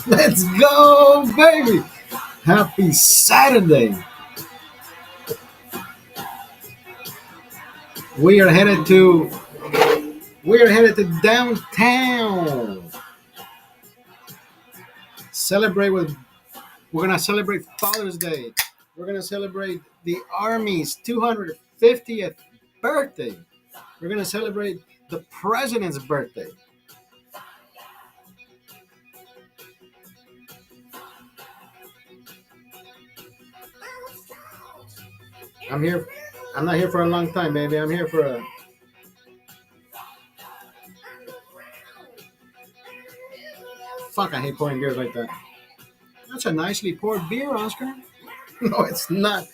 Let's go, baby! Happy Saturday! We are headed to downtown. Celebrate with We're gonna celebrate Father's Day. We're gonna celebrate the Army's 250th birthday. We're gonna celebrate the President's birthday. I'm here. I'm not here for a long time, baby. I'm here for a. Fuck, I hate pouring beers like that. That's a nicely poured beer, Oscar. No, it's not.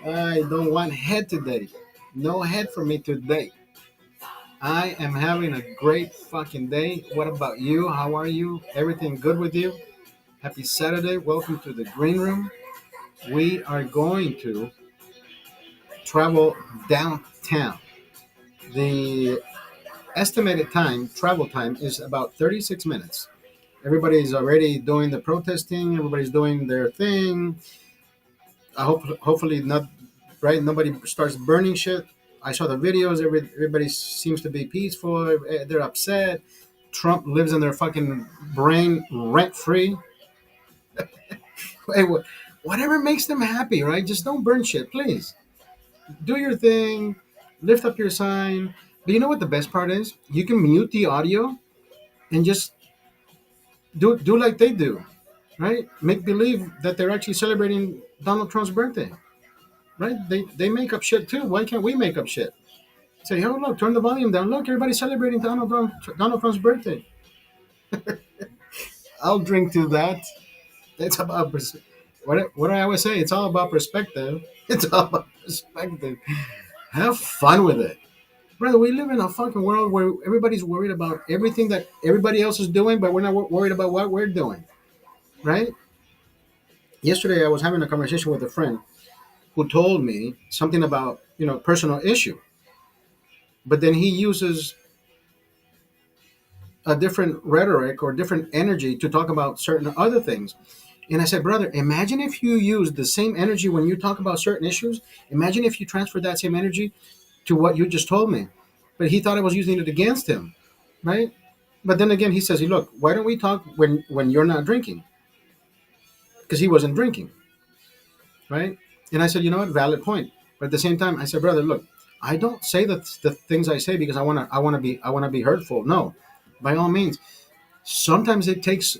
I don't want head today. No head for me today. I am having a great fucking day. What about you? How are you? Everything good with you? Happy Saturday. Welcome to the Green Room. We are going to travel downtown. The estimated travel time, is about 36 minutes. Everybody's already doing the protesting. Everybody's doing their thing. Hopefully not, right? Nobody starts burning shit. I saw the videos. Everybody seems to be peaceful. They're upset. Trump lives in their fucking brain rent free. Hey, whatever makes them happy, right? Just don't burn shit, please. Do your thing. Lift up your sign. But you know what the best part is? You can mute the audio and just do like they do, right? Make believe that they're actually celebrating Donald Trump's birthday, right? They make up shit too. Why can't we make up shit? Say, oh look, turn the volume down. Look, everybody's celebrating Donald Trump's birthday. I'll drink to that. It's about what I always say. It's all about perspective. It's all about perspective. Have fun with it, brother. We live in a fucking world where everybody's worried about everything that everybody else is doing, but we're not worried about what we're doing, right? Yesterday, I was having a conversation with a friend who told me something about personal issue, but then he uses a different rhetoric or different energy to talk about certain other things. And I said, brother, imagine if you use the same energy when you talk about certain issues. Imagine if you transfer that same energy to what you just told me. But he thought I was using it against him, right? But then again, he says, hey, look, why don't we talk when you're not drinking? Because he wasn't drinking, right? And I said, you know what, valid point. But at the same time, I said, brother, look, I don't say the things I say because I wanna be hurtful. No, by all means. Sometimes it takes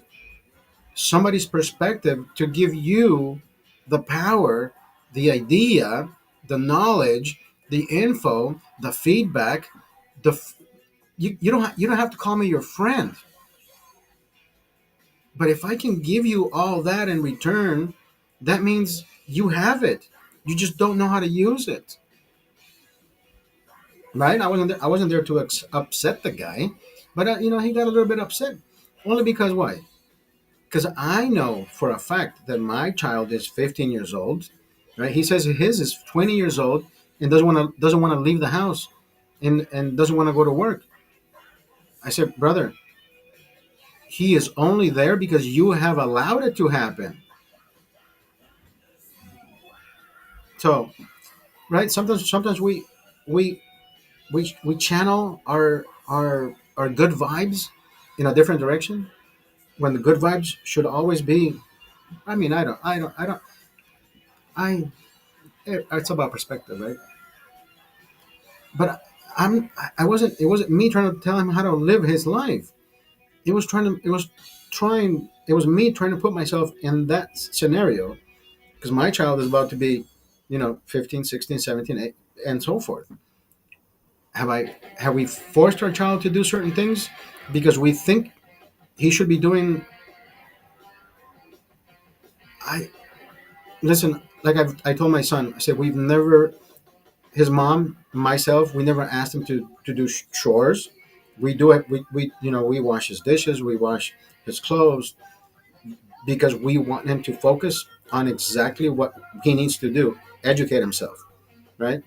somebody's perspective to give you the power, the idea, the knowledge, the info, the feedback. You don't have to call me your friend, but if I can give you all that in return, that means you have it. You just don't know how to use it, right? I wasn't there to upset the guy, but he got a little bit upset, only because why? Because I know for a fact that my child is 15 years old, right? He says his is 20 years old and doesn't want to leave the house and doesn't want to go to work. I said, brother, he is only there because you have allowed it to happen. So, right? Sometimes we we channel our good vibes in a different direction when the good vibes should always be. I mean, I. It's about perspective, right? But I wasn't. It wasn't me trying to tell him how to live his life. It was me trying to put myself in that scenario because my child is about to be 15, 16, 17, 8, and so forth. Have we forced our child to do certain things because we think he should be doing? I Listen, like I told my son, I said we've never, his mom, myself, we never asked him to do chores. We do it. We wash his dishes. We wash his clothes because we want him to focus on exactly what he needs to do, educate himself, right?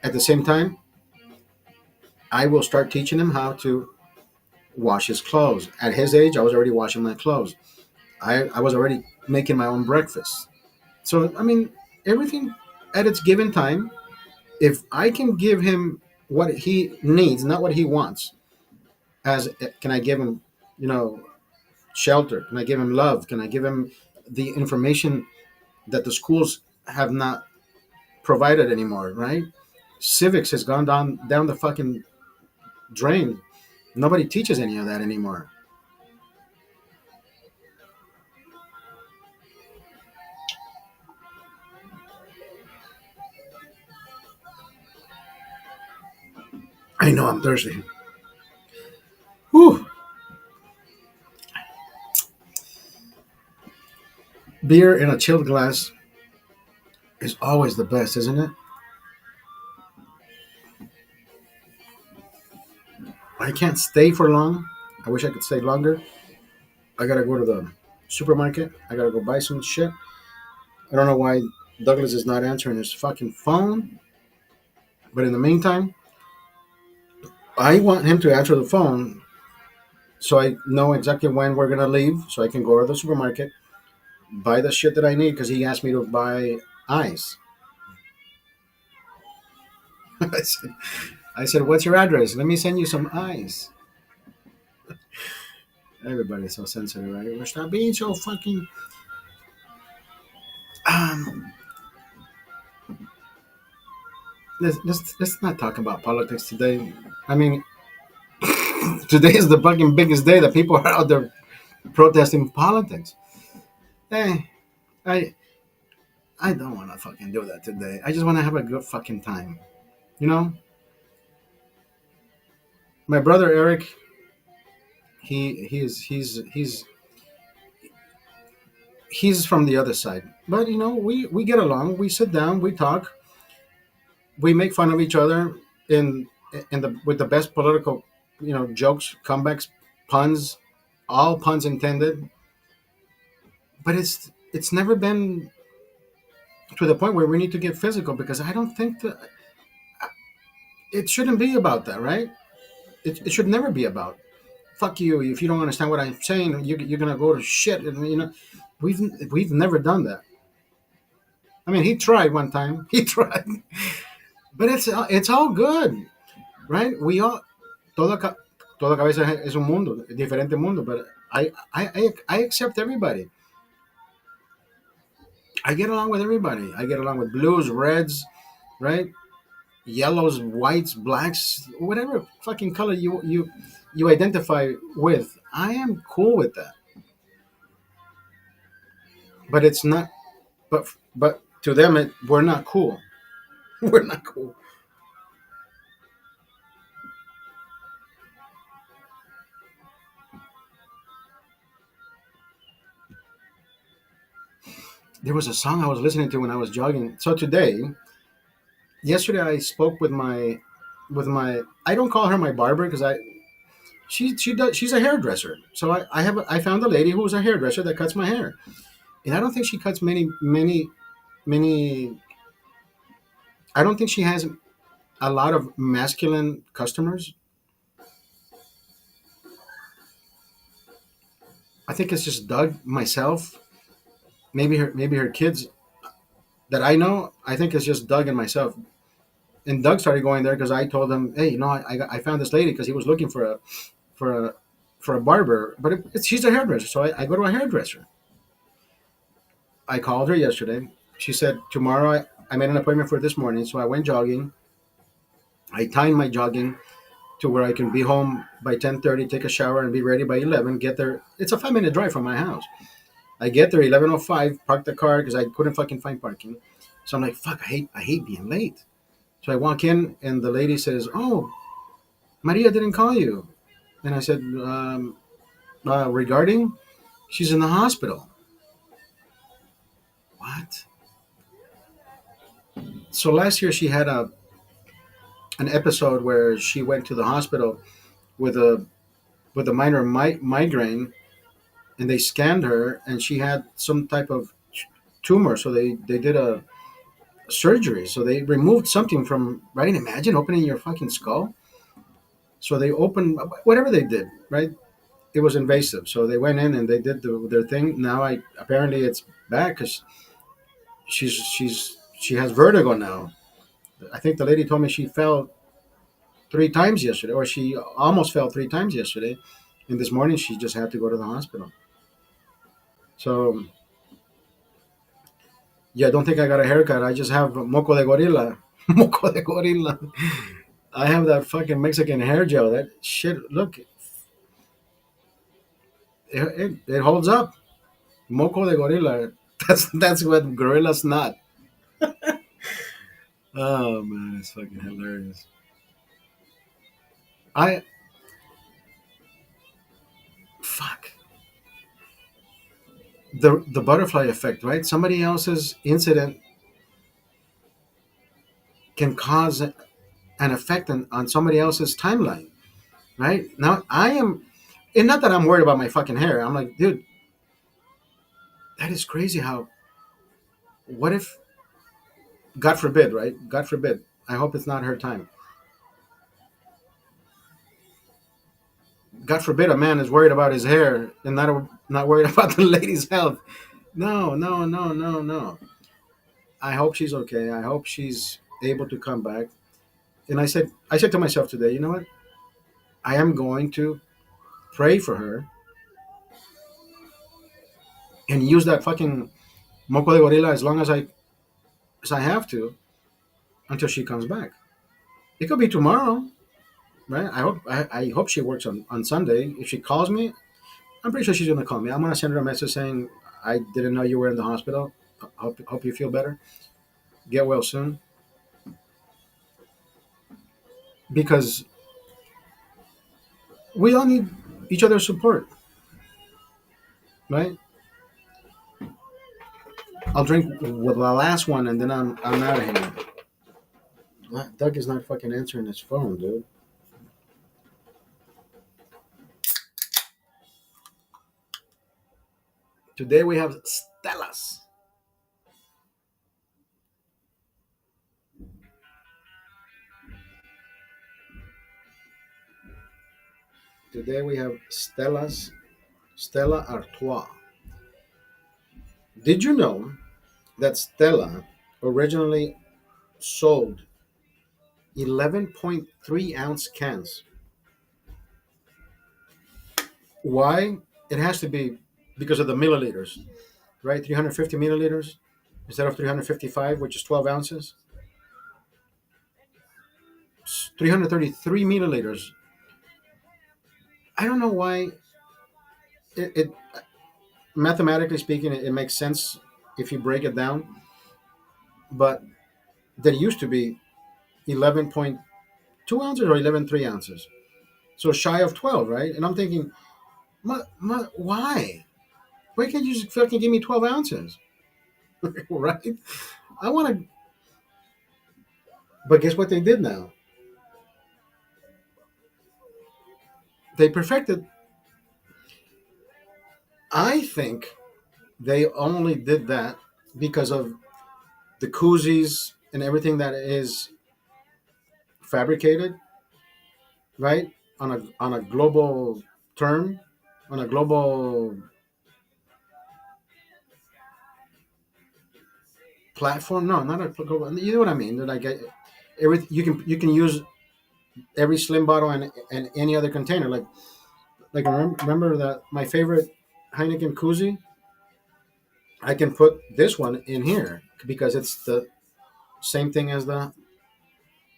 At the same time, I will start teaching him how to wash his clothes. At his age, I was already washing my clothes. I was already making my own breakfast. So, I mean, everything at its given time. If I can give him what he needs, not what he wants, as can I give him, you know, shelter? Can I give him love? Can I give him the information that the schools have not provided anymore, right? Civics has gone down the fucking drain. Nobody teaches any of that anymore. I know I'm thirsty. Whew. Beer in a chilled glass is always the best, isn't it? I can't stay for long. I wish I could stay longer. I gotta go to the supermarket. I gotta go buy some shit. I don't know why Douglas is not answering his fucking phone. But in the meantime, I want him to answer the phone so I know exactly when we're gonna leave, so I can go to the supermarket, buy the shit that I need because he asked me to buy ice. I said, "What's your address? Let me send you some ice." Everybody's so sensitive, right? We're stop being so fucking. Um, let's not talk about politics today. I mean, today is the fucking biggest day that people are out there protesting politics. Hey, I I don't want to fucking do that today. I just want to have a good fucking time. You know, my brother Eric, he's from the other side, but we get along. We sit down, we talk, we make fun of each other in in the with the best political, jokes, comebacks, puns, all puns intended. But it's never been to the point where we need to get physical because I don't think that it shouldn't be about that, right? It should never be about fuck you. If you don't understand what I'm saying, you're gonna go to shit. And we've we've never done that. I mean, he tried one time. He tried, but it's all good, right? We all toda cabeza es un mundo, diferente mundo. But I accept everybody. I get along with everybody. I get along with blues, reds, right? Yellows, whites, blacks, whatever fucking color you identify with. I am cool with that. But it's not. But to them, we're not cool. We're not cool. There was a song I was listening to when I was jogging. So yesterday, I spoke with my. I don't call her my barber because she's a hairdresser. So I found a lady who's a hairdresser that cuts my hair, and I don't think she cuts many. I don't think she has a lot of masculine customers. I think it's just Doug, myself, maybe her kids that I know. I think it's just Doug and myself. And Doug started going there because I told him, hey, I found this lady because he was looking for a for a barber, but she's a hairdresser, so I go to a hairdresser. I called her yesterday. She said tomorrow. I made an appointment for this morning, so I went jogging. I timed my jogging to where I can be home by 10:30, take a shower, and be ready by 11. Get there. It's a 5 minute drive from my house. I get there 11:05, park the car because I couldn't fucking find parking. So I'm like, fuck, I hate being late. So I walk in and the lady says, "Oh, Maria didn't call you." And I said, "Regarding, she's in the hospital." What? So last year she had a an episode where she went to the hospital with a minor migraine, and they scanned her, and she had some type of tumor. So they did a surgery. So they removed something from, right. Imagine opening your fucking skull. So they opened whatever they did, right. It was invasive. So they went in and they did their thing. Now I apparently it's back because she has vertigo now. I think the lady told me she fell 3 times yesterday, or she almost fell 3 times yesterday, and this morning she just had to go to the hospital. So yeah, don't think I got a haircut. I just have moco de gorilla, moco de gorilla. I have that fucking Mexican hair gel. That shit, look, it holds up. Moco de gorilla. That's what gorilla's not. Oh man, it's fucking hilarious. I fuck the butterfly effect, right? Somebody else's incident can cause an effect on somebody else's timeline, right? Now I am, and not that I'm worried about my fucking hair. I'm like, dude, that is crazy. How? What if? God forbid, right? God forbid. I hope it's not her time. God forbid a man is worried about his hair and not worried about the lady's health. No, no, no, no, no. I hope she's okay. I hope she's able to come back. And I said to myself today, you know what? I am going to pray for her and use that fucking moco de gorilla as long as I have to until she comes back. It could be tomorrow, right? I hope she works on Sunday. If she calls me, I'm pretty sure she's gonna call me. I'm gonna send her a message saying I didn't know you were in the hospital. Hope you feel better. Get well soon. Because we all need each other's support, right? I'll drink with the last one and then I'm out of here. Doug is not fucking answering his phone, dude. Today we have Stellas. Today we have Stella Artois. Did you know that Stella originally sold 11.3 ounce cans? Why? It has to be because of the milliliters, right? 350 milliliters instead of 355, which is 12 ounces. 333 milliliters. I don't know why. It mathematically speaking, it makes sense if you break it down, but there used to be 11.2 ounces or 11.3 ounces, so shy of 12, right? And I'm thinking, why? Why can't you just fucking give me 12 ounces, right? I want to, but guess what they did now? They perfected. I think they only did that because of the koozies and everything that is fabricated, right? On a global term, on a global platform. No, not a global. You know what I mean? They're like every you can use every slim bottle and any other container. Like remember that my favorite Heineken koozie. I can put this one in here because it's the same thing as the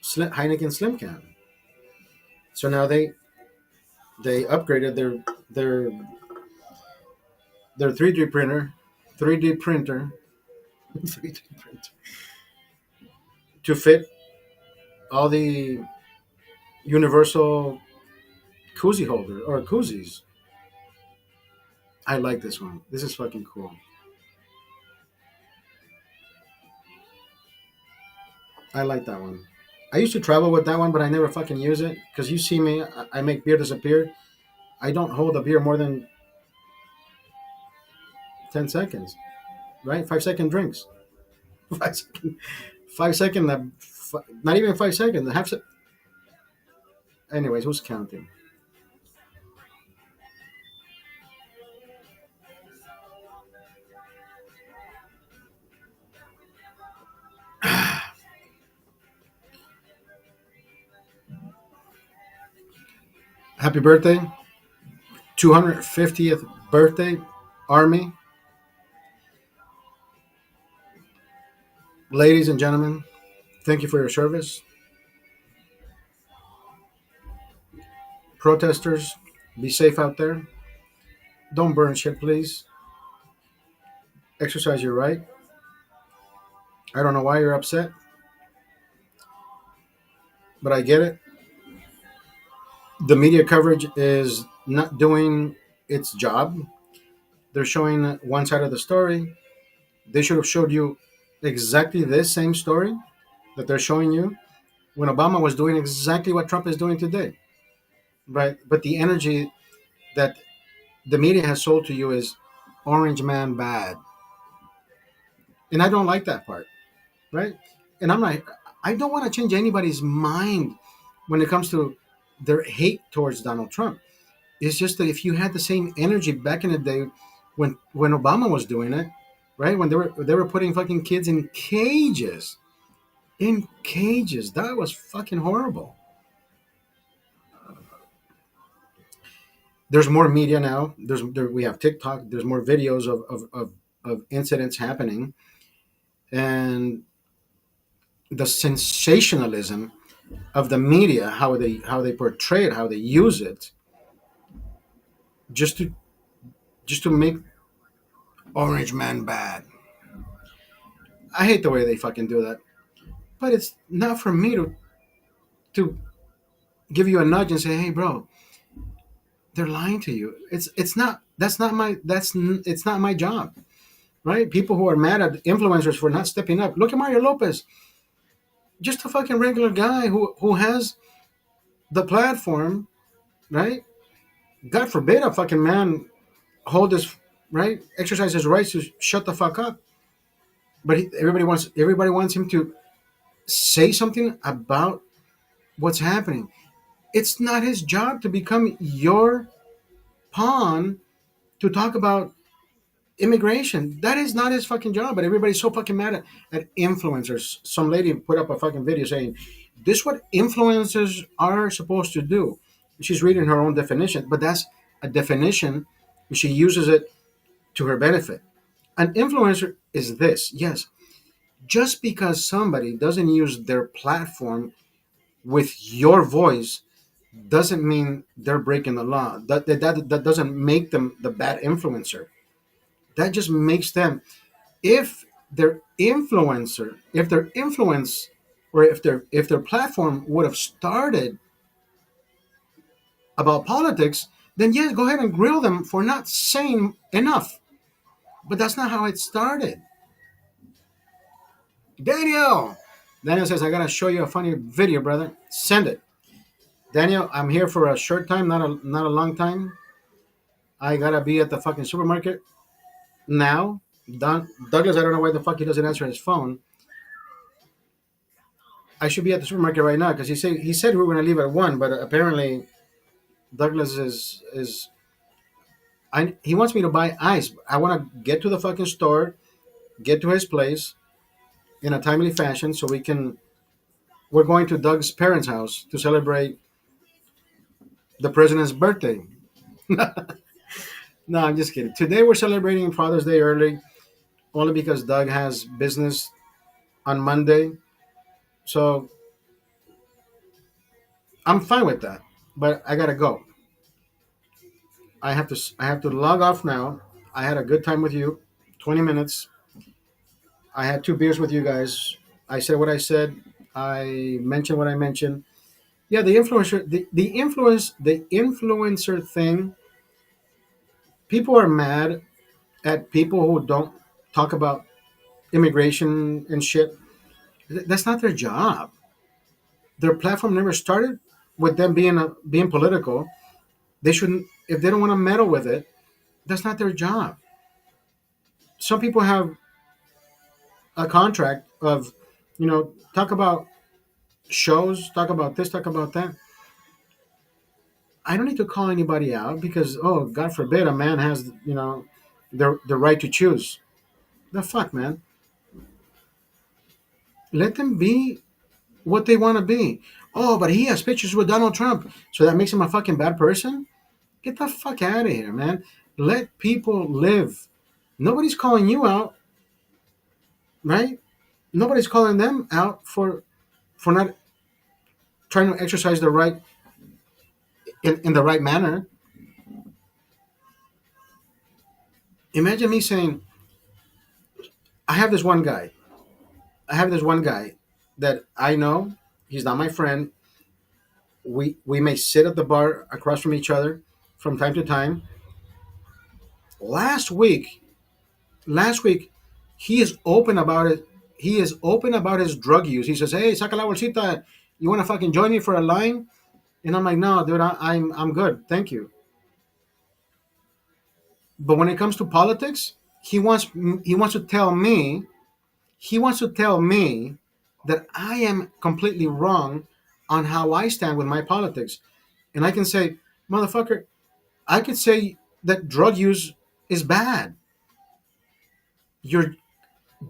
Heineken Slim Can. So now they upgraded their their 3D printer, 3D printer, 3D printer to fit all the universal koozie holder or koozies. I like this one. This is fucking cool. I like that one. I used to travel with that one, but I never fucking use it because you see me. I make beer disappear. I don't hold a beer more than 10 seconds. Right, 5 second drinks. 5 second, 5 second. Not even 5 seconds. Anyways, who's counting? Happy birthday, 250th birthday, Army, ladies and gentlemen. Thank you for your service, protesters. Be safe out there. Don't burn shit, please. Exercise your right. I don't know why you're upset, but I get it. The media coverage is not doing its job. They're showing one side of the story. They should have showed you exactly this same story that they're showing you when Obama was doing exactly what Trump is doing today. Right? But the energy that the media has sold to you is orange man bad. And I don't like that part. Right? And I'm like, I don't want to change anybody's mind when it comes to their hate towards Donald Trump. It's just that if you had the same energy back in the day when Obama was doing it, right? When they were putting fucking kids in cages, that was fucking horrible. There's more media now. We have TikTok. There's more videos of incidents happening, and the sensationalism of the media, how they portray it, how they use it, just to just to make Orange Man bad. I hate the way they fucking do that. But it's not for me to give you a nudge and say, "Hey, bro, they're lying to you." It's not. It's not my job, right? People who are mad at influencers for not stepping up. Look at Mario Lopez, just a fucking regular guy who has the platform, right? God forbid a fucking man hold his right, exercise his rights to shut the fuck up. But everybody wants him to say something about what's happening. It's not his job to become your pawn to talk about immigration. That is not his fucking job. But everybody's so fucking mad at influencers. Some lady put up a fucking video saying, "This is what influencers are supposed to do." She's reading her own definition, but that's a definition. She uses it to her benefit. An influencer is this, yes. Just because somebody doesn't use their platform with your voice doesn't mean they're breaking the law. That doesn't make them the bad influencer. That just makes them, if their influencer, if their influence, or if their platform would have started about politics, then yes, go ahead and grill them for not saying enough. But that's not how it started. Daniel, Daniel says, "I gotta show you a funny video, brother. Send it." Daniel, I'm here for a short time, not a long time. I gotta be at the fucking supermarket now. Douglas, I don't know why the fuck he doesn't answer his phone. I should be at the supermarket right now because he said we were gonna leave at 1, but apparently Douglas is he wants me to buy ice. I want to get to the fucking store, get to his place in a timely fashion so we can. We're going to Doug's parents' house to celebrate the president's birthday. No, I'm just kidding. Today we're celebrating Father's Day early, only because Doug has business on Monday. So I'm fine with that. But I gotta go. I have to log off now. I had a good time with you. 20 minutes. I had 2 beers with you guys. I said what I said. I mentioned what I mentioned. Yeah, the influencer thing. People are mad at people who don't talk about immigration and shit. That's not their job. Their platform never started with them being political. They shouldn't. If they don't want to meddle with it, that's not their job. Some people have a contract of, talk about shows, talk about this, talk about that. I don't need to call anybody out because, oh, God forbid, a man has, the right to choose. The fuck, man. Let them be what they want to be. Oh, but he has pictures with Donald Trump, so that makes him a fucking bad person. Get the fuck out of here, man. Let people live. Nobody's calling you out, right? Nobody's calling them out for not trying to exercise the right in the right manner. Imagine me saying, I have this one guy. I have this one guy that I know. He's not my friend. We may sit at the bar across from each other from time to time. Last week, last week, he is open about it. He is open about his drug use. He says, "Hey, saca la bolsita. You want to fucking join me for a line?" And I'm like, "No, dude, I'm good. Thank you." But when it comes to politics, he wants to tell me he wants to tell me that I am completely wrong on how I stand with my politics. And I can say, motherfucker, I could say that drug use is bad. Your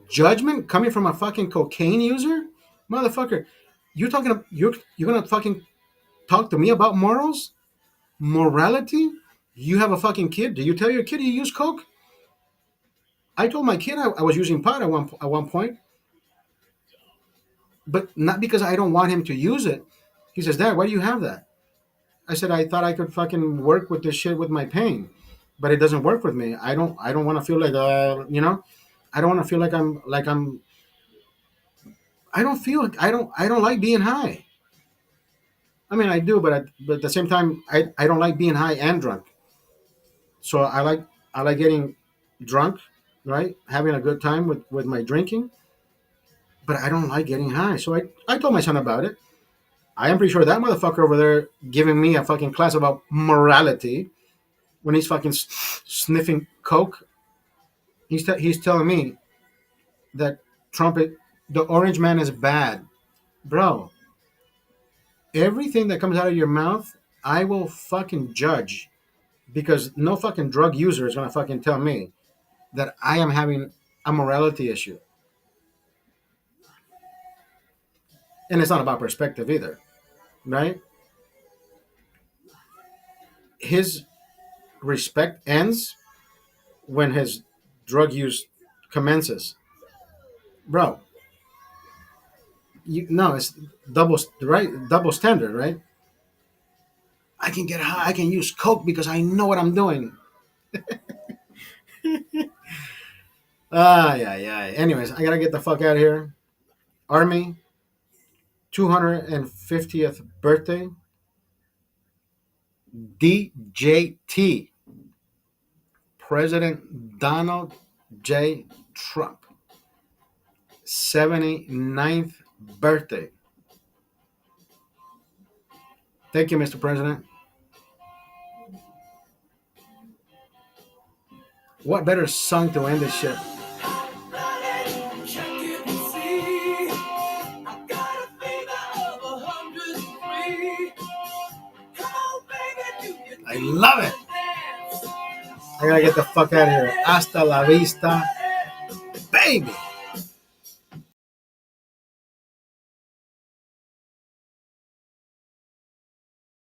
judgment coming from a fucking cocaine user, motherfucker, you're gonna fucking talk to me about morals, morality? You have a fucking kid. Do you tell your kid you use coke? I told my kid I was using pot at one point, but not because I don't want him to use it. He says, Dad, why do you have that? I said, I thought I could fucking work with this shit with my pain, but it doesn't work with me. I don't want to feel like, I don't want to feel like I'm. I don't like being high. I mean, I do, but at the same time, I don't like being high and drunk. So I like getting drunk, right? Having a good time with my drinking, but I don't like getting high. So I told my son about it. I am pretty sure that motherfucker over there giving me a fucking class about morality when he's fucking sniffing coke. He's telling me that the orange man is bad, bro. Everything that comes out of your mouth, I will fucking judge because no fucking drug user is gonna fucking tell me that I am having a morality issue. And it's not about perspective either, right? His respect ends when his drug use commences, bro. No, it's double standard, right? I can get high, I can use coke because I know what I'm doing. Yeah, yeah. Anyways, I gotta get the fuck out of here. Army 250th birthday. DJT, President Donald J. Trump, 79th birthday. Thank you, Mr. President. What better song to end this shit? I love it. I gotta get the fuck out of here. Hasta la vista, baby.